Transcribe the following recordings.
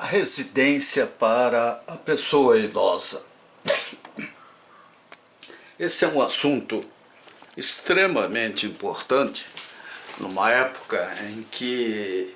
residência para a pessoa idosa. Esse é um assunto extremamente importante numa época em que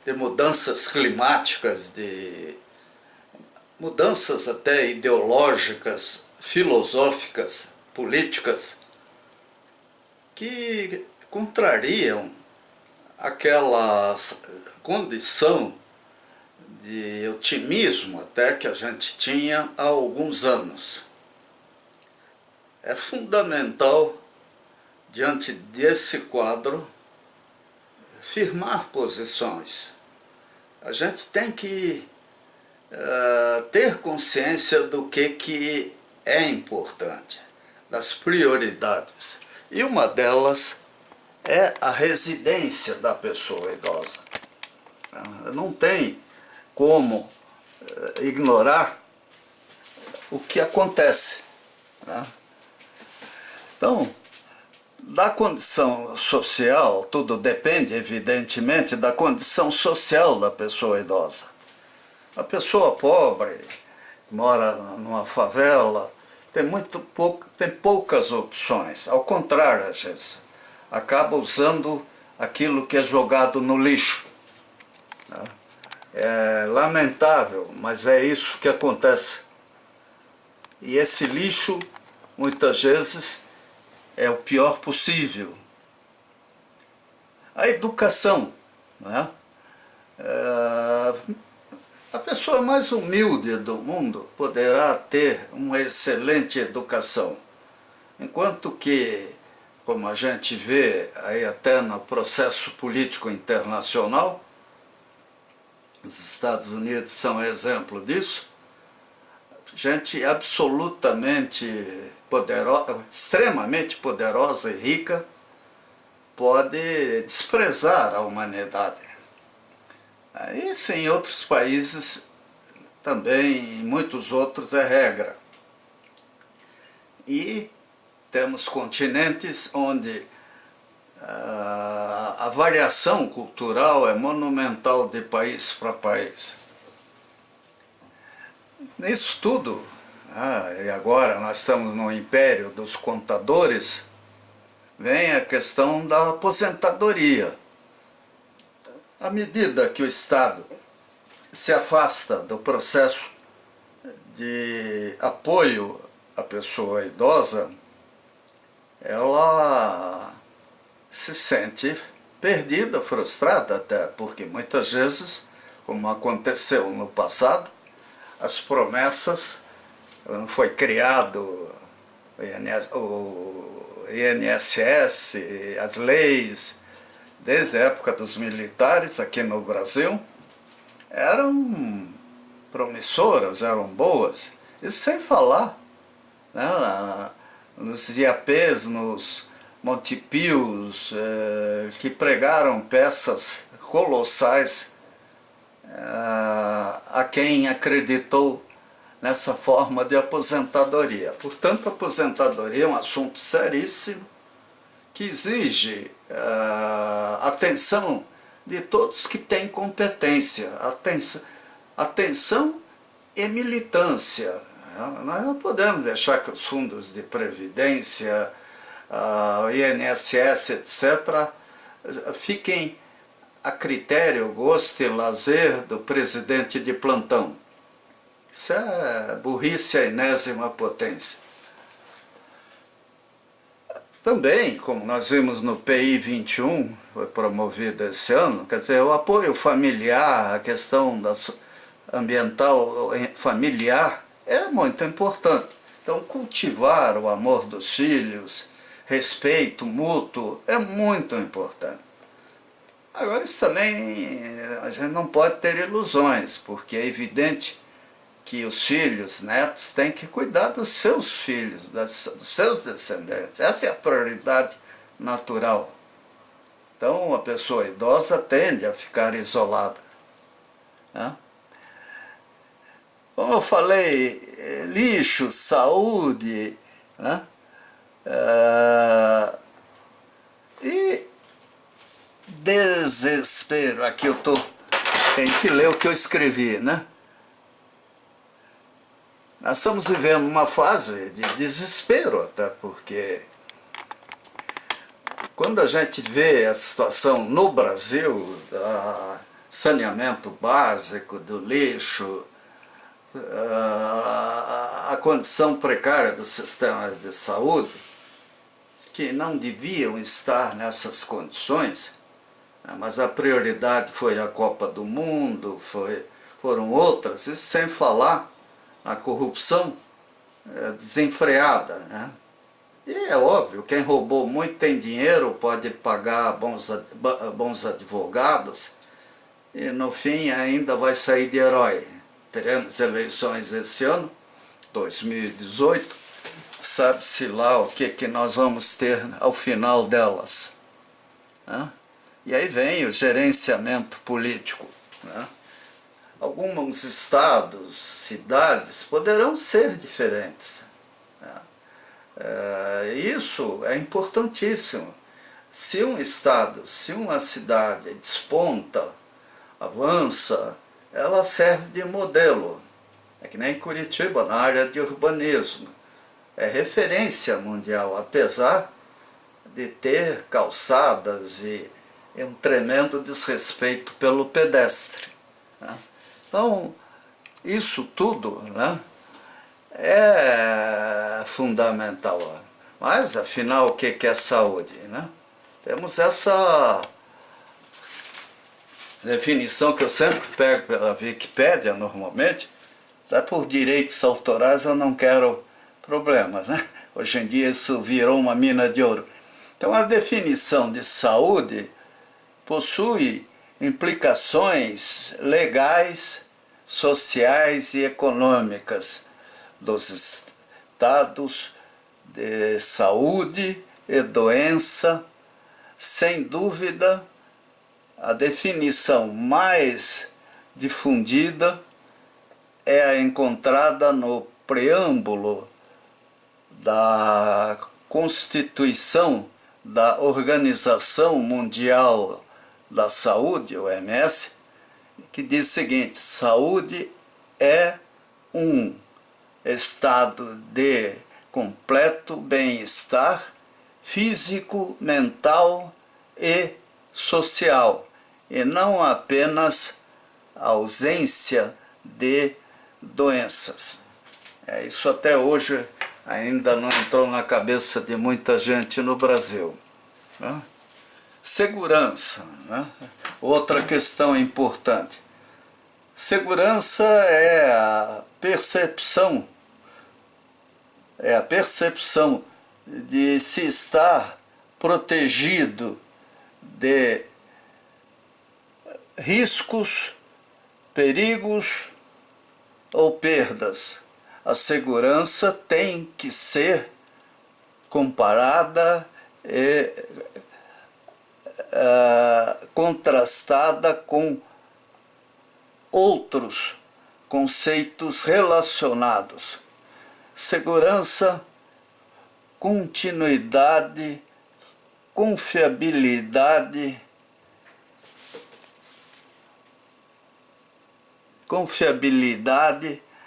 de mudanças climáticas, de mudanças até ideológicas, filosóficas, políticas, que contrariam aquela condição de otimismo até que a gente tinha há alguns anos. É fundamental, diante desse quadro, firmar posições. A gente tem que ter consciência do que é importante, das prioridades. E uma delas é a residência da pessoa idosa. Não tem como ignorar o que acontece, né? Então, da condição social, tudo depende, evidentemente, da condição social da pessoa idosa. A pessoa pobre, que mora numa favela, tem poucas opções. Ao contrário, às vezes, acaba usando aquilo que é jogado no lixo. É lamentável, mas é isso que acontece. E esse lixo, muitas vezes, é o pior possível. A educação, né? A pessoa mais humilde do mundo poderá ter uma excelente educação, enquanto que, como a gente vê aí até no processo político internacional, os Estados Unidos são exemplo disso, gente absolutamente poderosa, extremamente poderosa e rica, pode desprezar a humanidade. Isso em outros países também, em muitos outros, é regra. E temos continentes onde a variação cultural é monumental de país para país. Nisso tudo, e agora nós estamos no império dos contadores, vem a questão da aposentadoria. À medida que o Estado se afasta do processo de apoio à pessoa idosa, ela se sente perdida, frustrada até, porque muitas vezes, como aconteceu no passado, as promessas, não foi criado o INSS, as leis, desde a época dos militares aqui no Brasil, eram promissoras, eram boas. Isso sem falar, né, nos IAPs, nos Montepios, que pregaram peças colossais a quem acreditou nessa forma de aposentadoria. Portanto, a aposentadoria é um assunto seríssimo que exige atenção de todos que têm competência, atenção e militância. Nós não podemos deixar que os fundos de previdência, o INSS, etc., fiquem a critério, gosto e lazer do presidente de plantão. Isso é burrice à enésima potência. Também, como nós vimos no PI 21, foi promovido esse ano, quer dizer, o apoio familiar, a questão ambiental familiar é muito importante. Então, cultivar o amor dos filhos, respeito mútuo, é muito importante. Agora, isso também, a gente não pode ter ilusões, porque é evidente que os filhos, netos, têm que cuidar dos seus filhos, dos seus descendentes. Essa é a prioridade natural. Então, a pessoa idosa tende a ficar isolada, né? Como eu falei, lixo, saúde, né? E desespero. Aqui eu tenho que ler o que eu escrevi, né? Nós estamos vivendo uma fase de desespero, até porque quando a gente vê a situação no Brasil, saneamento básico, do lixo, a condição precária dos sistemas de saúde, que não deviam estar nessas condições, mas a prioridade foi a Copa do Mundo, foram outras, isso sem falar na corrupção desenfreada, né? E é óbvio, quem roubou muito tem dinheiro, pode pagar bons advogados, e no fim ainda vai sair de herói. Teremos eleições esse ano, 2018, sabe-se lá o que nós vamos ter ao final delas, né? E aí vem o gerenciamento político, né? Alguns estados, cidades poderão ser diferentes, né? Isso é importantíssimo. Se um estado, se uma cidade desponta, avança, ela serve de modelo. É que nem Curitiba, na área de urbanismo. É referência mundial, apesar de ter calçadas e um tremendo desrespeito pelo pedestre, né? Então, isso tudo, né, é fundamental. Mas, afinal, o que é saúde, né? Temos essa definição que eu sempre pego pela Wikipédia, normalmente. Até por direitos autorais eu não quero problemas, né? Hoje em dia isso virou uma mina de ouro. Então, a definição de saúde possui implicações legais, sociais e econômicas dos estados de saúde e doença. Sem dúvida, a definição mais difundida é a encontrada no preâmbulo da Constituição da Organização Mundial da Saúde, OMS, que diz o seguinte: saúde é um estado de completo bem-estar físico, mental e social, e não apenas ausência de doenças. Isso até hoje ainda não entrou na cabeça de muita gente no Brasil, né? Segurança, né? Outra questão importante. Segurança é a percepção de se estar protegido de riscos, perigos ou perdas. A segurança tem que ser comparada e contrastada com outros conceitos relacionados. Segurança, continuidade, confiabilidade,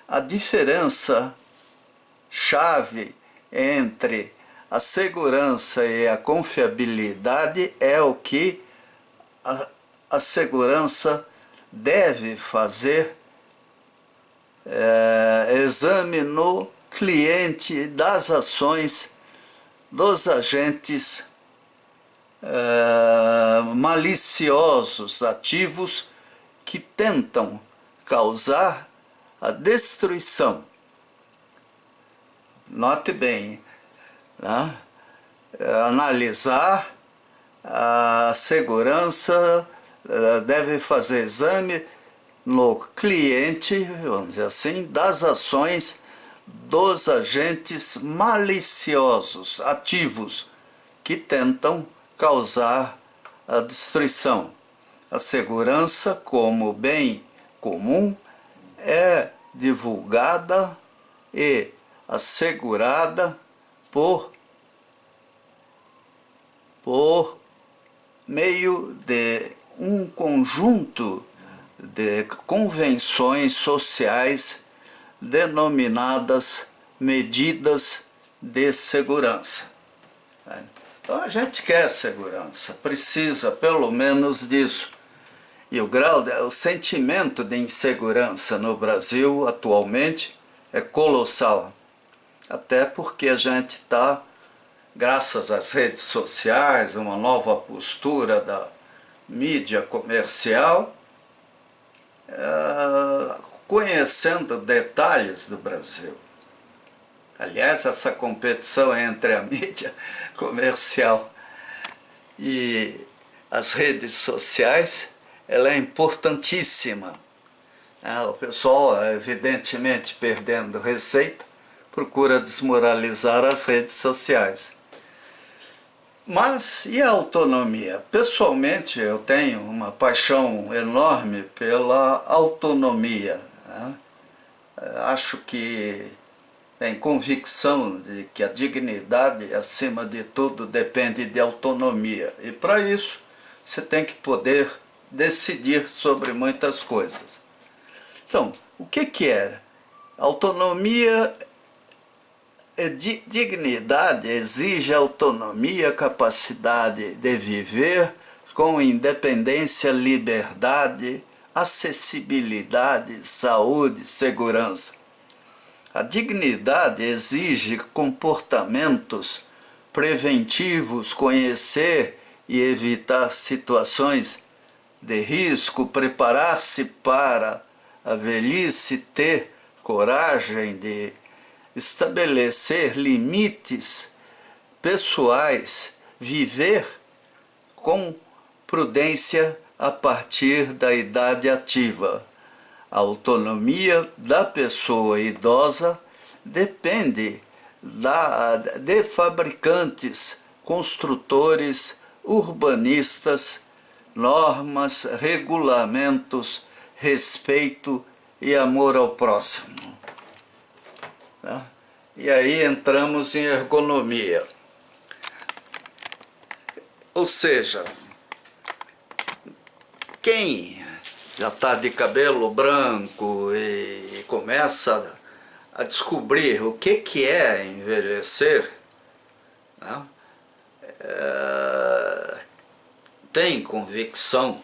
a diferença chave entre a segurança e a confiabilidade é o que a segurança deve fazer exame no cliente das ações dos agentes maliciosos, ativos, que tentam causar a destruição. Note bem, né? Analisar a segurança, deve fazer exame no cliente, vamos dizer assim, das ações dos agentes maliciosos, ativos, que tentam causar a destruição. A segurança como bem comum é divulgada e assegurada por meio de um conjunto de convenções sociais denominadas medidas de segurança. Então a gente quer segurança, precisa pelo menos disso. E o sentimento de insegurança no Brasil atualmente é colossal. Até porque a gente está, graças às redes sociais, uma nova postura da mídia comercial, conhecendo detalhes do Brasil. Aliás, essa competição entre a mídia comercial e as redes sociais, ela é importantíssima. O pessoal, evidentemente, perdendo receita, procura desmoralizar as redes sociais. Mas e a autonomia? Pessoalmente, eu tenho uma paixão enorme pela autonomia. Acho que tem convicção de que a dignidade, acima de tudo, depende de autonomia. E para isso, você tem que poder decidir sobre muitas coisas. Então, o que é? Autonomia, dignidade exige autonomia, capacidade de viver com independência, liberdade, acessibilidade, saúde, segurança. A dignidade exige comportamentos preventivos, conhecer e evitar situações de risco, preparar-se para a velhice, ter coragem de estabelecer limites pessoais, viver com prudência a partir da idade ativa. A autonomia da pessoa idosa depende de fabricantes, construtores, urbanistas, normas, regulamentos, respeito e amor ao próximo. E aí entramos em ergonomia. Ou seja, quem já está de cabelo branco e começa a descobrir o que é envelhecer, tem convicção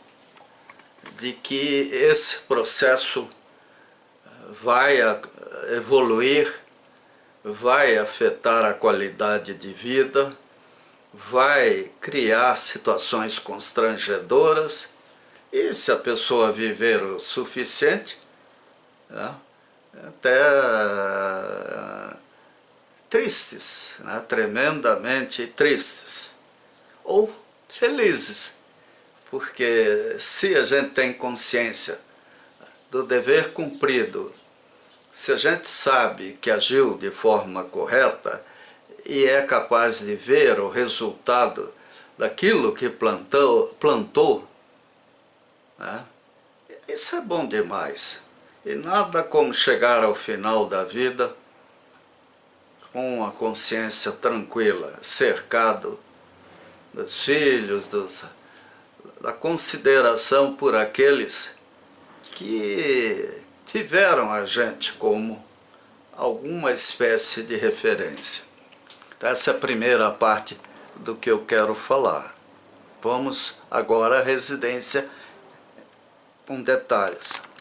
de que esse processo vai evoluir, vai afetar a qualidade de vida, vai criar situações constrangedoras, e se a pessoa viver o suficiente, até tristes, tremendamente tristes, ou felizes, porque se a gente tem consciência do dever cumprido, se a gente sabe que agiu de forma correta e é capaz de ver o resultado daquilo que plantou, isso é bom demais. E nada como chegar ao final da vida com a consciência tranquila, cercado dos filhos, da consideração por aqueles que tiveram a gente como alguma espécie de referência. Então, essa é a primeira parte do que eu quero falar. Vamos agora à residência com detalhes.